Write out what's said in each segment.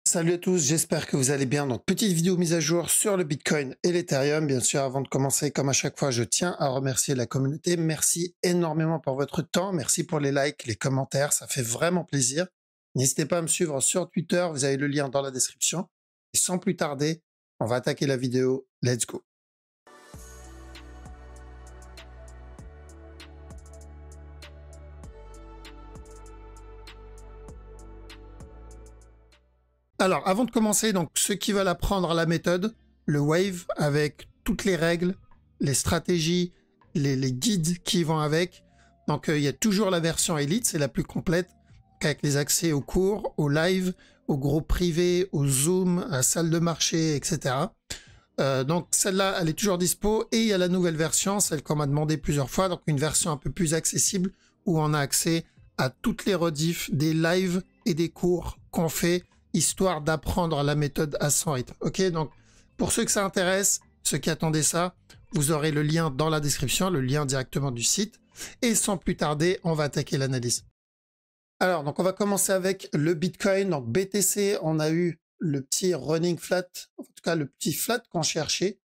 Salut à tous, j'espère que vous allez bien. Donc, petite vidéo mise à jour sur le Bitcoin et l'Ethereum. Bien sûr, avant de commencer, comme à chaque fois, je tiens à remercier la communauté. Merci énormément pour votre temps. Merci pour les likes, les commentaires. Ça fait vraiment plaisir. N'hésitez pas à me suivre sur Twitter. Vous avez le lien dans la description. Et sans plus tarder, on va attaquer la vidéo. Let's go. Alors, avant de commencer, donc ceux qui veulent apprendre la méthode, le Wave avec toutes les règles, les stratégies, les guides qui vont avec. Donc, il y a toujours la version Elite, c'est la plus complète, avec les accès aux cours, aux lives, aux groupes privés, aux Zoom, à la salle de marché, etc. Donc, celle-là, elle est toujours dispo. Et il y a la nouvelle version, celle qu'on m'a demandé plusieurs fois, donc une version un peu plus accessible, où on a accès à toutes les rediffs des lives et des cours qu'on fait, histoire d'apprendre la méthode à son rythme. Ok, donc pour ceux que ça intéresse, ceux qui attendaient ça, vous aurez le lien dans la description, le lien directement du site. Et sans plus tarder, on va attaquer l'analyse. Alors, donc on va commencer avec le Bitcoin. Donc BTC, on a eu le petit running flat, en tout cas le petit flat qu'on cherchait.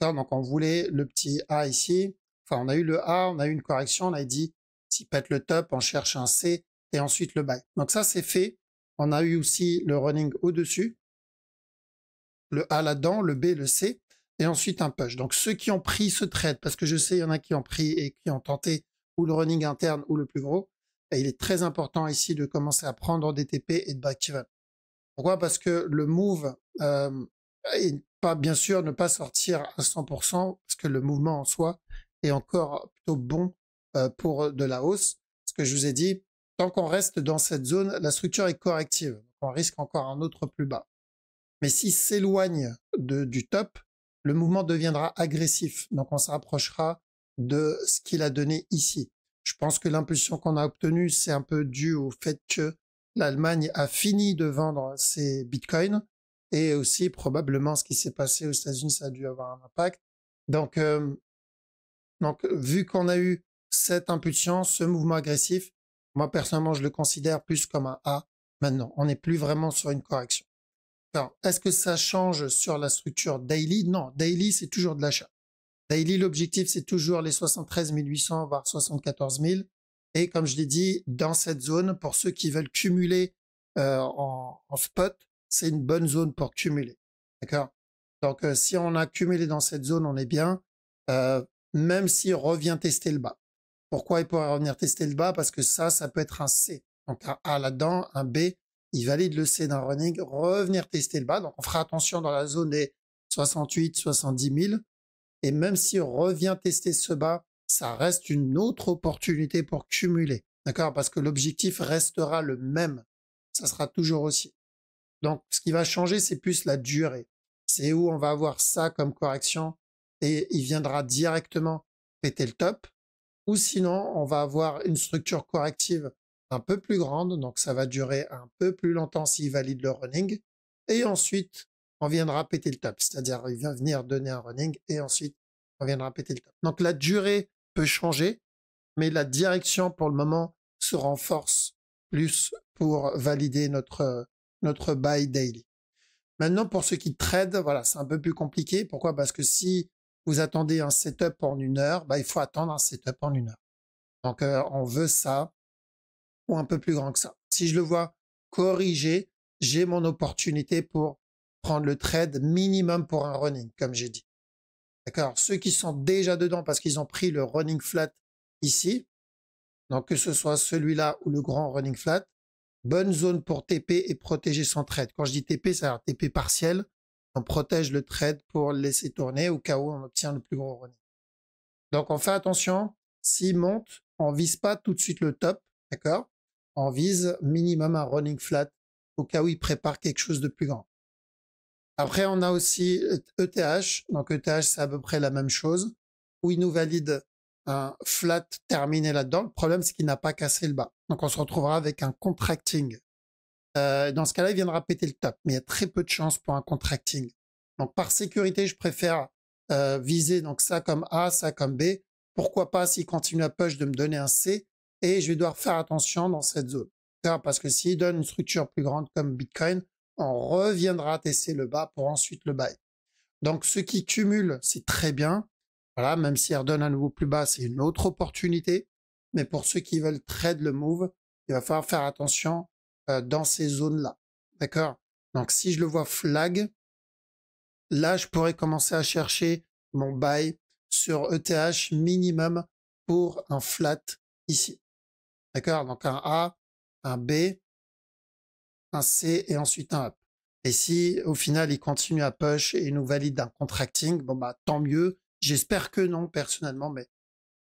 Donc on voulait le petit A ici. Enfin, on a eu le A, on a eu une correction, on a dit s'il pète le top, on cherche un C et ensuite le buy. Donc ça, c'est fait. On a eu aussi le running au-dessus, le A là-dedans, le B, le C, et ensuite un push. Donc ceux qui ont pris ce trade, parce que je sais, il y en a qui ont pris et qui ont tenté ou le running interne ou le plus gros, et il est très important ici de commencer à prendre des TP et de break-even. Pourquoi? Parce que le move, et pas, bien sûr, ne pas sortir à 100%, parce que le mouvement en soi est encore plutôt bon pour de la hausse. Ce que je vous ai dit, tant qu'on reste dans cette zone, la structure est corrective. Donc on risque encore un autre plus bas. Mais s'il s'éloigne du top, le mouvement deviendra agressif. Donc on se rapprochera de ce qu'il a donné ici. Je pense que l'impulsion qu'on a obtenue, c'est un peu dû au fait que l'Allemagne a fini de vendre ses bitcoins et aussi probablement ce qui s'est passé aux États-Unis, ça a dû avoir un impact. Donc vu qu'on a eu cette impulsion, ce mouvement agressif, moi personnellement, je le considère plus comme un A. Maintenant, on n'est plus vraiment sur une correction. Alors, est-ce que ça change sur la structure daily? Non, daily, c'est toujours de l'achat. Daily, l'objectif, c'est toujours les 73 800, voire 74 000. Et comme je l'ai dit, dans cette zone, pour ceux qui veulent cumuler en spot, c'est une bonne zone pour cumuler. D'accord? Donc, si on a cumulé dans cette zone, on est bien, même s'il revient tester le bas. Pourquoi il pourrait revenir tester le bas? Parce que ça peut être un C. Donc, un A là-dedans, un B, il valide le C d'un running, revenir tester le bas. Donc, on fera attention dans la zone des 68, 70 000. Et même si on revient tester ce bas, ça reste une autre opportunité pour cumuler. D'accord? Parce que l'objectif restera le même. Ça sera toujours aussi. Donc, ce qui va changer, c'est plus la durée. C'est où on va avoir ça comme correction et il viendra directement péter le top. Ou sinon, on va avoir une structure corrective un peu plus grande. Donc, ça va durer un peu plus longtemps s'il valide le running. Et ensuite, on viendra péter le top. C'est-à-dire, il va venir donner un running et ensuite, on viendra péter le top. Donc, la durée peut changer, mais la direction, pour le moment, se renforce plus pour valider notre buy daily. Maintenant, pour ceux qui trade, voilà, c'est un peu plus compliqué. Pourquoi? Parce que si vous attendez un setup en 1 heure, il faut attendre un setup en 1 heure. Donc, on veut ça ou un peu plus grand que ça. Si je le vois corriger, j'ai mon opportunité pour prendre le trade minimum pour un running, comme j'ai dit. D'accord? Ceux qui sont déjà dedans parce qu'ils ont pris le running flat ici, donc que ce soit celui-là ou le grand running flat, bonne zone pour TP et protéger son trade. Quand je dis TP, ça veut dire TP partiel. On protège le trade pour le laisser tourner au cas où on obtient le plus gros running. Donc, on fait attention. S'il monte, on vise pas tout de suite le top. D'accord? On vise minimum un running flat au cas où il prépare quelque chose de plus grand. Après, on a aussi ETH. Donc, ETH, c'est à peu près la même chose où il nous valide un flat terminé là-dedans. Le problème, c'est qu'il n'a pas cassé le bas. Donc, on se retrouvera avec un contracting. Dans ce cas-là, il viendra péter le top. Mais il y a très peu de chances pour un contracting. Donc, par sécurité, je préfère viser donc ça comme A, ça comme B. Pourquoi pas, s'il continue à push, de me donner un C. Et je vais devoir faire attention dans cette zone. Parce que s'il donne une structure plus grande comme Bitcoin, on reviendra tester le bas pour ensuite le buy. Donc, ceux qui cumulent, c'est très bien. Voilà, même si elle redonne à nouveau plus bas, c'est une autre opportunité. Mais pour ceux qui veulent trade le move, il va falloir faire attention dans ces zones-là. D'accord? Donc, si je le vois flag, là, je pourrais commencer à chercher mon buy sur ETH minimum pour un flat ici. D'accord? Donc, un A, un B, un C et ensuite un up. Et si au final il continue à push et nous valide un contracting, bon bah tant mieux. J'espère que non personnellement, mais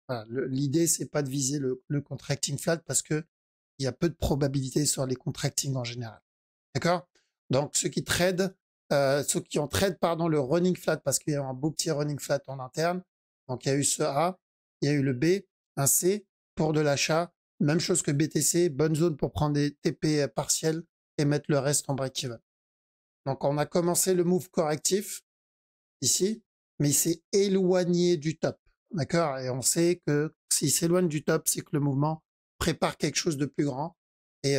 voilà, l'idée c'est pas de viser le contracting flat parce que il y a peu de probabilité sur les contracting en général. D'accord? Donc ceux qui trade, ceux qui ont trade pardon le running flat parce qu'il y a un beau petit running flat en interne. Donc il y a eu ce A, il y a eu le B, un C pour de l'achat. Même chose que BTC, bonne zone pour prendre des TP partiels et mettre le reste en break-even. Donc on a commencé le move correctif ici, mais il s'est éloigné du top. D'accord? Et on sait que s'il s'éloigne du top, c'est que le mouvement prépare quelque chose de plus grand. Et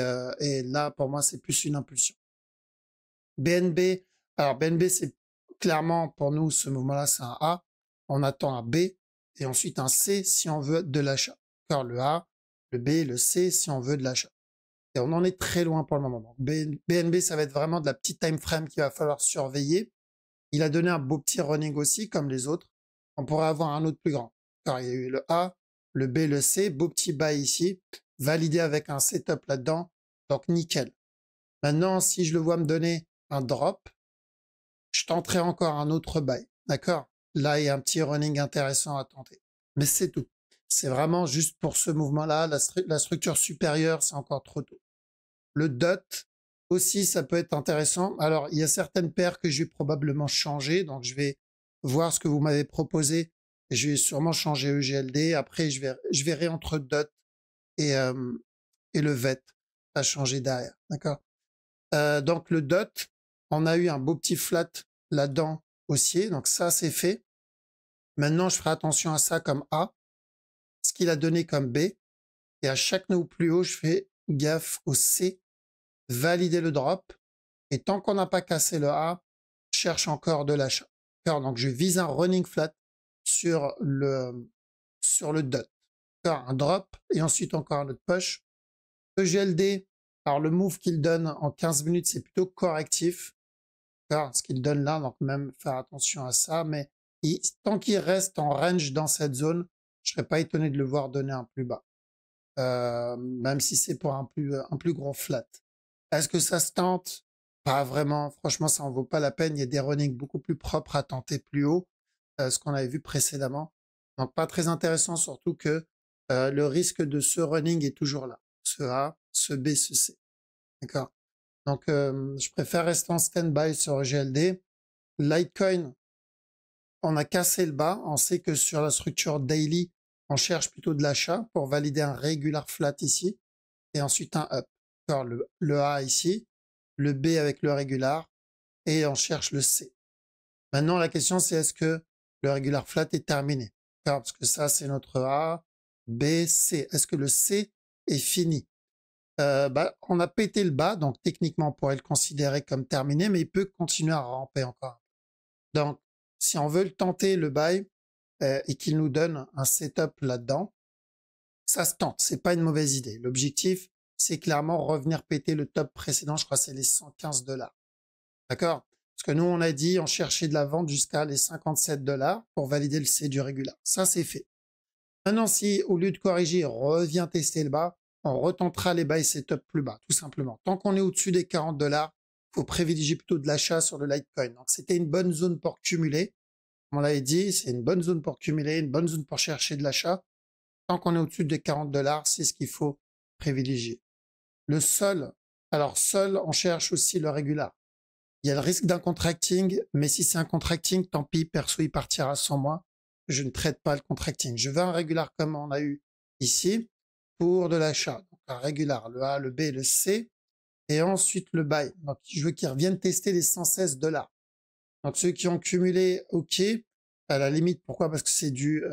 là, pour moi, c'est plus une impulsion. BNB, alors BNB, c'est clairement pour nous, ce mouvement-là, c'est un A. On attend un B et ensuite un C si on veut de l'achat. D'accord? Le A, le B, le C si on veut de l'achat. Et on en est très loin pour le moment. BNB, ça va être vraiment de la petite time frame qu'il va falloir surveiller. Il a donné un beau petit running aussi, comme les autres. On pourrait avoir un autre plus grand. Alors, il y a eu le A, le B, le C, beau petit buy ici, validé avec un setup là-dedans. Donc, nickel. Maintenant, si je le vois me donner un drop, je tenterai encore un autre buy. D'accord? Là, il y a un petit running intéressant à tenter. Mais c'est tout. C'est vraiment juste pour ce mouvement-là. La structure supérieure, c'est encore trop tôt. Le DOT aussi, ça peut être intéressant. Alors, il y a certaines paires que je vais probablement changer. Donc, je vais voir ce que vous m'avez proposé. Je vais sûrement changer EGLD. Après, je verrai entre DOT et le VET à changer derrière. D'accord? Donc, le DOT, on a eu un beau petit flat là-dedans haussier. Donc, ça, c'est fait. Maintenant, je ferai attention à ça comme A, ce qu'il a donné comme B. Et à chaque nœud plus haut, je fais gaffe au C, valider le drop. Et tant qu'on n'a pas cassé le A, je cherche encore de l'achat. Donc, je vise un running flat sur le DOT. Un drop et ensuite encore un autre push. EGLD, alors le move qu'il donne en 15 minutes, c'est plutôt correctif. Ce qu'il donne là, donc même faire attention à ça. Mais tant qu'il reste en range dans cette zone, je serais pas étonné de le voir donner un plus bas. Même si c'est pour un plus gros flat. Est-ce que ça se tente? Pas vraiment. Franchement, ça en vaut pas la peine. Il y a des runnings beaucoup plus propres à tenter plus haut, ce qu'on avait vu précédemment. Donc, pas très intéressant, surtout que le risque de ce running est toujours là. Ce A, ce B, ce C. D'accord? Donc, je préfère rester en stand-by sur GLD. Litecoin, on a cassé le bas. On sait que sur la structure daily, on cherche plutôt de l'achat pour valider un regular flat ici et ensuite un up. Le A ici, le B avec le régular et on cherche le C. Maintenant, la question c'est est-ce que le regular flat est terminé? Parce que ça, c'est notre A, B, C. Est-ce que le C est fini? On a pété le bas, donc techniquement, on pourrait le considérer comme terminé, mais il peut continuer à ramper encore. Donc, si on veut le tenter, le buy, et qu'il nous donne un setup là-dedans, ça se tente, c'est pas une mauvaise idée. L'objectif, c'est clairement revenir péter le top précédent, je crois que c'est les 115 $. D'accord? Parce que nous, on a dit, on cherchait de la vente jusqu'à les 57 $ pour valider le C du régular. Ça, c'est fait. Maintenant, si au lieu de corriger, on revient tester le bas, on retentera les buy setup plus bas, tout simplement. Tant qu'on est au-dessus des 40 $, faut privilégier plutôt de l'achat sur le Litecoin. Donc, c'était une bonne zone pour cumuler. On l'avait dit, c'est une bonne zone pour cumuler, une bonne zone pour chercher de l'achat. Tant qu'on est au-dessus des 40 $, c'est ce qu'il faut privilégier. Le sol, alors sol, on cherche aussi le régular. Il y a le risque d'un contracting, mais si c'est un contracting, tant pis, perso, il partira sans moi. Je ne traite pas le contracting. Je veux un régular comme on a eu ici pour de l'achat. Donc un régular, le A, le B, le C, et ensuite le buy. Donc je veux qu'ils reviennent tester les 116 $. Donc ceux qui ont cumulé, ok, à la limite, pourquoi? Parce que c'est du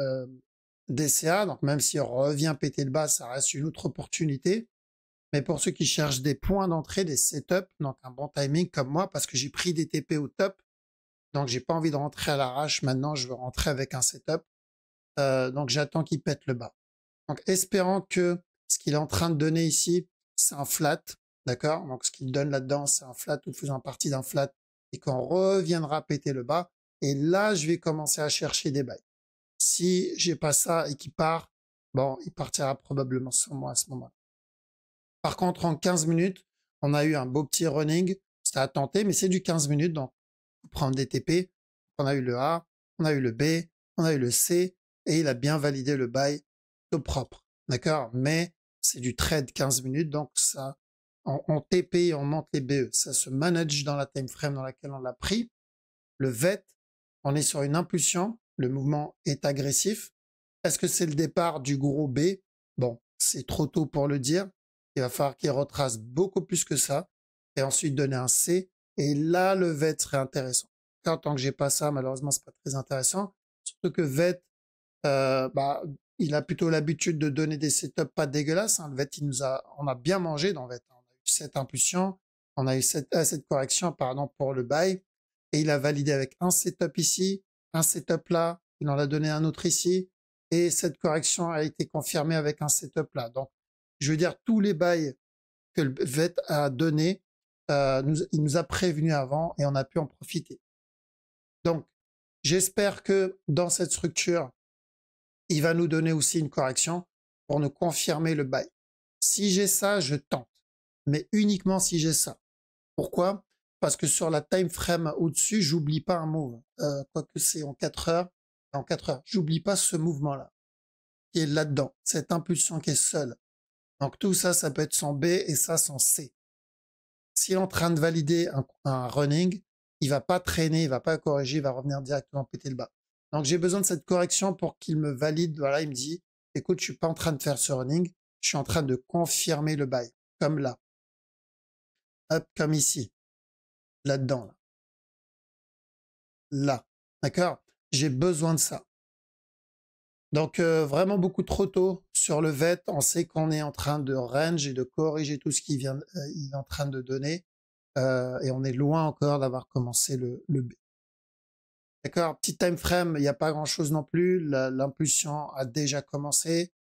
DCA, donc même si on revient péter le bas, ça reste une autre opportunité. Mais pour ceux qui cherchent des points d'entrée, des setups, donc un bon timing comme moi, parce que j'ai pris des TP au top, donc j'ai pas envie de rentrer à l'arrache. Maintenant, je veux rentrer avec un setup. Donc j'attends qu'il pète le bas. Donc espérant que ce qu'il est en train de donner ici, c'est un flat, d'accord? Donc ce qu'il donne là-dedans, c'est un flat ou faisant partie d'un flat et qu'on reviendra péter le bas. Et là, je vais commencer à chercher des bails. Si j'ai pas ça et qu'il part, bon, il partira probablement sur moi à ce moment-là. Par contre, en 15 minutes, on a eu un beau petit running. C'était à tenter, mais c'est du 15 minutes, donc faut prendre des TP. On a eu le A, on a eu le B, on a eu le C, et il a bien validé le buy au propre. D'accord? Mais c'est du trade 15 minutes, donc ça, on TP et on monte les BE. Ça se manage dans la time frame dans laquelle on l'a pris. Le VET, on est sur une impulsion. Le mouvement est agressif. Est-ce que c'est le départ du gros B? Bon, c'est trop tôt pour le dire. Il va falloir qu'il retrace beaucoup plus que ça et ensuite donner un C. Et là, le VET serait intéressant. En tant que j'ai pas ça, malheureusement, c'est pas très intéressant. Surtout que VET, il a plutôt l'habitude de donner des setups pas dégueulasses. Hein. Le VET, on a bien mangé dans VET. On a eu cette impulsion, on a eu cette correction, pardon, pour le buy. Et il a validé avec un setup ici, un setup là, il en a donné un autre ici. Et cette correction a été confirmée avec un setup là. Donc, je veux dire, tous les buys que le VET a donné, il nous a prévenu avant et on a pu en profiter. Donc, j'espère que dans cette structure, il va nous donner aussi une correction pour nous confirmer le buy. Si j'ai ça, je tente. Mais uniquement si j'ai ça. Pourquoi? Parce que sur la time frame au-dessus, j'oublie pas un move. Quoique c'est en 4 heures. En 4 heures, j'oublie pas ce mouvement-là qui est là-dedans. Cette impulsion qui est seule. Donc tout ça, ça peut être son B et ça son C. S'il est en train de valider un running, il va pas traîner, il va pas corriger, il va revenir directement péter le bas. Donc j'ai besoin de cette correction pour qu'il me valide. Voilà, il me dit, écoute, je suis pas en train de faire ce running, je suis en train de confirmer le buy, comme là. Hop, comme ici. Là-dedans, là. Là. D'accord? J'ai besoin de ça. Donc vraiment beaucoup trop tôt sur le VET, on sait qu'on est en train de range et de corriger tout ce qu'il il est en train de donner et on est loin encore d'avoir commencé le B. D'accord, petit time frame, il n'y a pas grand chose non plus, l'impulsion a déjà commencé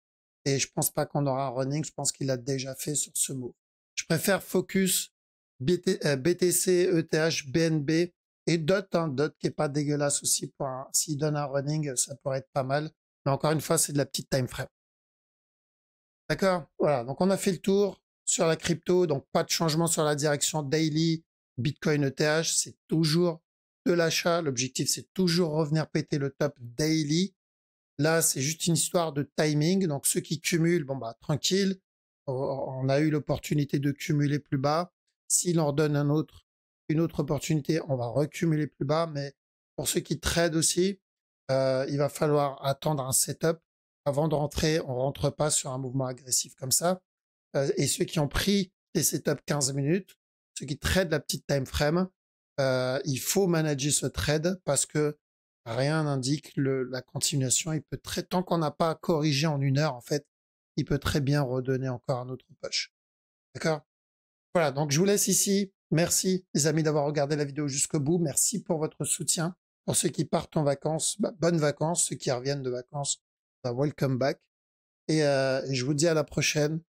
et je pense pas qu'on aura un running, je pense qu'il a déjà fait sur ce move. Je préfère focus BTC, ETH, BNB et DOT, hein, DOT qui est pas dégueulasse aussi s'il donne un running, ça pourrait être pas mal. Mais encore une fois, c'est de la petite time frame. D'accord? Voilà. Donc, on a fait le tour sur la crypto. Donc, pas de changement sur la direction daily. Bitcoin ETH, c'est toujours de l'achat. L'objectif, c'est toujours revenir péter le top daily. Là, c'est juste une histoire de timing. Donc, ceux qui cumulent, bon, bah, tranquille. On a eu l'opportunité de cumuler plus bas. S'il en donne une autre opportunité, on va recumuler plus bas. Mais pour ceux qui tradent aussi, il va falloir attendre un setup avant de rentrer. On rentre pas sur un mouvement agressif comme ça. Et ceux qui ont pris les setups 15 minutes, ceux qui tradent la petite time frame, il faut manager ce trade parce que rien n'indique la continuation. Il peut tant qu'on n'a pas corrigé en 1 heure, en fait, il peut très bien redonner encore un autre push. D'accord? Voilà, donc je vous laisse ici. Merci les amis d'avoir regardé la vidéo jusqu'au bout. Merci pour votre soutien. Pour ceux qui partent en vacances, bonnes vacances. Ceux qui reviennent de vacances, welcome back. Et je vous dis à la prochaine.